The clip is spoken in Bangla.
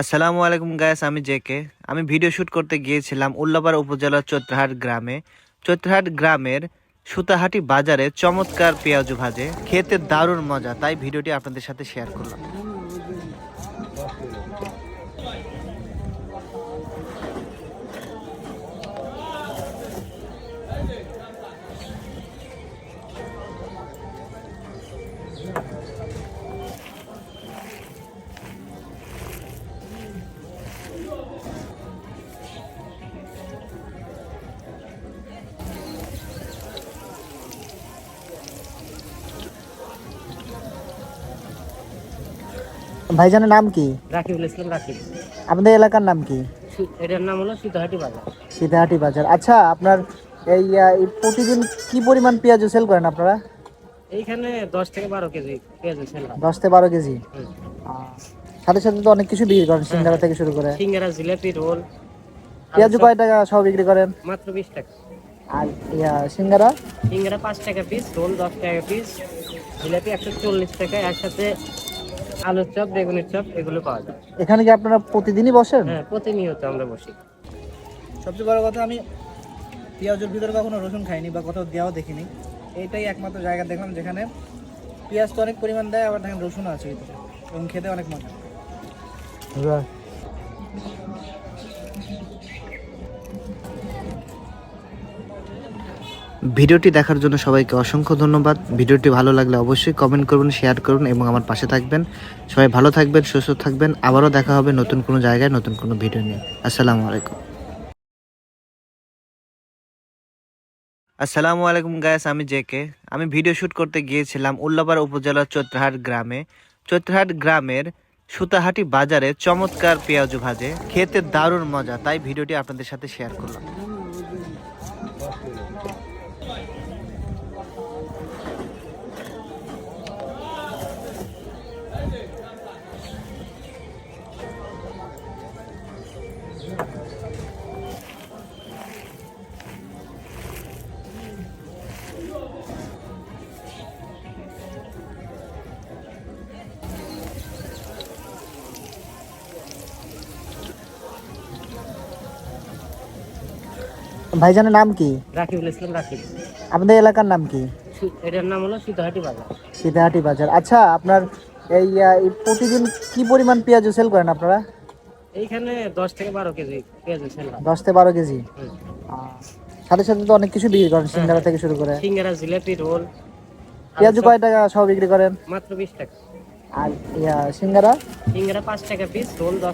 আসসালামু আলাইকুম গায়েস, আমি জেকে। আমি ভিডিও শুট করতে গিয়েছিলাম উল্লাপাড়া উপজেলার চৈত্রহাট গ্রামে। চৈত্রহাট গ্রামের সুতাহাটি বাজারে চমৎকার পেঁয়াজু ভাজে, খেতে দারুণ মজা, তাই ভিডিওটি আপনাদের সাথে শেয়ার করলাম। ভাইজানের নাম কি? রাকিবুল ইসলাম রাকিব। আপনাদের এলাকার নাম কি? এটার নাম হলো সীতাহাটি বাজার। সীতাহাটি বাজার। আচ্ছা, আপনার এই প্রতিদিন কি পরিমাণ পেঁয়াজ সেল করেন আপনারা? এইখানে 10 থেকে 12 কেজি পেঁয়াজ সেল হয়। 10 থেকে 12 কেজি। সাথে সাথে তো অনেক কিছু বিক্রি করেন, সিঙ্গারা থেকে শুরু করে। সিঙ্গারা, জিলাপি, রোল। পেঁয়াজ কয় টাকা সব বিক্রি করেন? মাত্র 20 টাকা। আর সিঙ্গারা? সিঙ্গারা 5 টাকা পিস, রোল 10 টাকা পিস, জিলাপি 140 টাকা, এর সাথে আলুর চপ, বেগুনের চপ এগুলো পাওয়া যায়। এখানে কি আপনারা প্রতিদিনই বসেন? হ্যাঁ, প্রতিনিয়ত আমরা বসি। সবচেয়ে বড় কথা, আমি পেঁয়াজের ভিতরে কখনো রসুন খাইনি বা কোথাও দেওয়াও দেখিনি। এইটাই একমাত্র জায়গা দেখলাম যেখানে পেঁয়াজ তো অনেক পরিমাণ দেয়, আবার দেখেন রসুনও আছে ভিতরে, এবং খেতে অনেক মজা। ভিডিওটি দেখার জন্য সবাইকে অসংখ্য ধন্যবাদ। ভিডিওটি ভালো লাগলে অবশ্যই কমেন্ট করবেন, শেয়ার করুন এবং আমার পাশে থাকবেন। সবাই ভালো থাকবেন, সুস্থ থাকবেন। আবারও দেখা হবে নতুন কোনো জায়গায়, নতুন কোনো ভিডিও নিয়ে। আসসালামু আলাইকুম। আসসালামু আলাইকুম গায়েস, আমি জেকে। আমি ভিডিও শুট করতে গিয়েছিলাম উল্লাপাড়া উপজেলার চৈত্রহাট গ্রামে। চৈত্রহাট গ্রামের সুতাহাটি বাজারে চমৎকার পেঁয়াজু ভাজে, খেতে দারুণ মজা, তাই ভিডিওটি আপনাদের সাথে শেয়ার করলাম। ভাইজানের নাম কি? রাকিবুল ইসলাম রাকিব। আপনাদের এলাকার নাম কি? এটার নাম হলো সীতাহাটি বাজার। সীতাহাটি বাজার। আচ্ছা, আপনার এই প্রতিদিন কি পরিমাণ পেঁয়াজ সেল করেন আপনারা? এইখানে 10 থেকে 12 কেজি পেঁয়াজ সেল হয়। 10 থেকে 12 কেজি। সাথে সাথে তো অনেক কিছু বিক্রি করেন, সিঙ্গারা থেকে শুরু করে। সিঙ্গারা, জিলাপি, রোল। পেঁয়াজ কয় টাকা সব বিক্রি করেন? মাত্র 20 টাকা। আর সিঙ্গারা? সিঙ্গারা 5 টাকা পিস, রোল 10